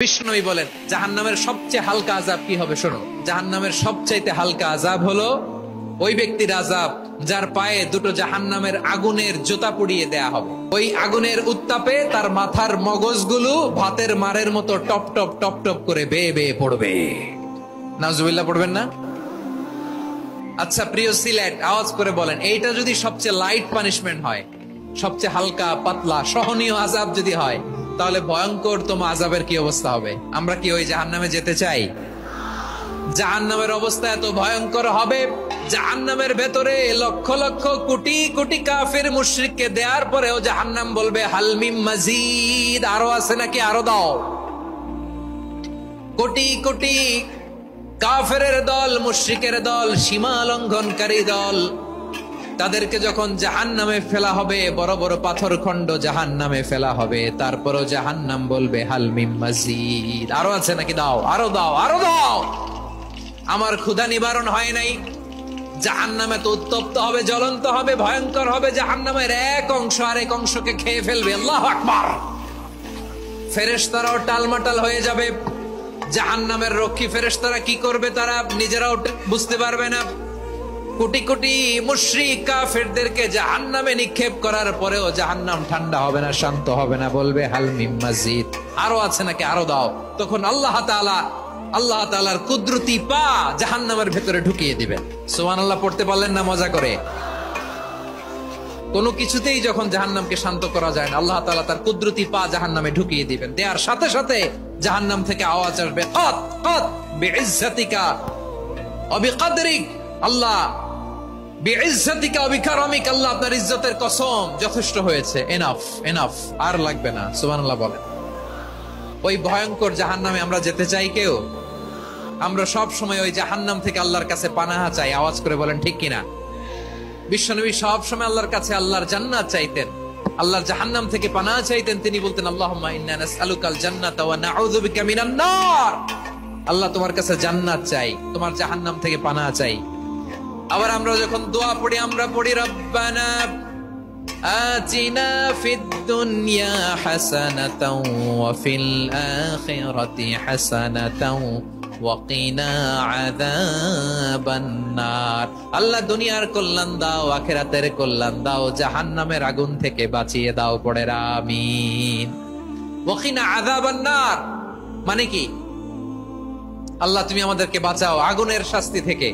বিষ্ণুই বলেন জাহান্নামের সবচেয়ে হালকা আযাব কি হবে শোনো। জাহান্নামের সবচাইতে হালকা আযাব হলো ওই ব্যক্তির আযাব যার পায়ে দুটো জাহান্নামের আগুনের জুতা পুড়িয়ে দেয়া হবে। ওই আগুনের উত্তাপে তার মাথার মগজগুলো ভাতের মারের মতো টপ টপ টপ টপ করে বেয়ে বেয়ে পড়বে। নাউজুবিল্লাহ পড়বেন না? আচ্ছা প্রিয় সিলেট, আওয়াজ করে বলেন এইটা যদি সবচেয়ে লাইট পানিশমেন্ট হয়, সবচেয়ে হালকা পাতলা সহনীয় আযাব যদি হয়, তাহলে ভয়ঙ্কর তোমার আযাবের কি অবস্থা হবে? আমরা কি ওই জাহান্নামে যেতে চাই? জাহান্নামের অবস্থা এত ভয়ঙ্কর হবে, জাহান্নামের ভেতরে লক্ষ লক্ষ কোটি কোটি কাফির মুশরিককে দেওয়ার পরেও জাহান্নাম বলবে হাল মিন মাজিদ, আরো আছে নাকি, আরো দাও। কোটি কোটি কাফেরের দল, মুশরিকের দল, সীমা লঙ্ঘনকারী দল, তাদেরকে যখন জাহান্নামে ফেলা হবে, বড় বড় পাথর খন্ড জাহান্নামে ফেলা হবে, তারপরও জাহান্নাম বলবে হাল মিন মাজিদ, আরো আছে নাকি, দাও, আরো দাও, আরো দাও। আমার ক্ষুধা নিবারণ হয় নাই। জাহান্নামে তো উত্তপ্ত হবে, জ্বলন্ত হবে, ভয়ঙ্কর হবে। জাহান্নামের এক অংশ আরেক অংশকে খেয়ে ফেলবে। আল্লাহু আকবার। ফেরেশতারাও টালমাটাল হয়ে যাবে। জাহান্নামের রক্ষী ফেরেশতারা কি করবে তারা নিজেরাও বুঝতে পারবে না। কোটি কোটি মুশরিক কাফেরদেরকে জাহান্নামে নিক্ষেপ করার পরেও জাহান্নাম ঠান্ডা হবে না, শান্ত হবে না, বলবে হাল মিন মাজিদ, আরো আছে নাকি, আরো দাও। তখন আল্লাহ তাআলার কুদরতি পা জাহান্নামের ভেতরে ঢুকিয়ে দিবেন। সুবহানাল্লাহ পড়তে পারলেন না মজা করে? কোনো কিছুতেই যখন জাহান্নামকে শান্ত করা যায় না, আল্লাহ তাআলা তার কুদরতি পা জাহান্নামে ঢুকিয়ে দিবেন। দেয়ার সাথে সাথে জাহান্নাম থেকে আওয়াজ আসবে কাত কাত বিইজ্জাতিকা ওয়া বিকদরিক, আল্লাহ বিইজ্জাতিকা ওয়া বিকারামিক, আল্লাহ আপনার ইজ্জতের কসম, যথেষ্ট হয়েছে, এনাফ এনাফ, আর লাগবে না। সুবহানাল্লাহ বলেন। ওই ভয়ঙ্কর জাহান্নামে আমরা যেতে চাই কেউ? আমরা সব সময় ওই জাহান্নাম থেকে আল্লাহর কাছে পানাহা চাই। আওয়াজ করে বলেন ঠিক কিনা? বিশ্বনবী সব সময় আল্লাহর কাছে আল্লাহর জান্নাত চাইতেন, আল্লাহর জাহান্নাম থেকে পানাহা চাইতেন। তিনি বলতেন আল্লাহুম্মা ইন্না নাসআলুকাল জান্নাতা ওয়া নাউযু বিকা মিনান নার, আল্লাহ তোমার কাছে জান্নাত চাই, তোমার জাহান্নাম থেকে পানাহা চাই। আবার আমরা যখন দোয়া পড়ি, আমরা পড়ি রব্বানা আতিনা ফিদ দুনিয়া হাসানাতাও ওয়া ফিল আখিরাতি হাসানাতাও ওয়া কিনা আযাবান নার, আল্লাহ দুনিয়ার কল্যাণ দাও, আখিরাতের কল্যাণ দাও, জাহান্নামের আগুন থেকে বাঁচিয়ে দাও, পড়ে আমিন। ওয়া কিনা আযাবান নার মানে কি? আল্লাহ তুমি আমাদেরকে বাঁচাও আগুনের শাস্তি থেকে।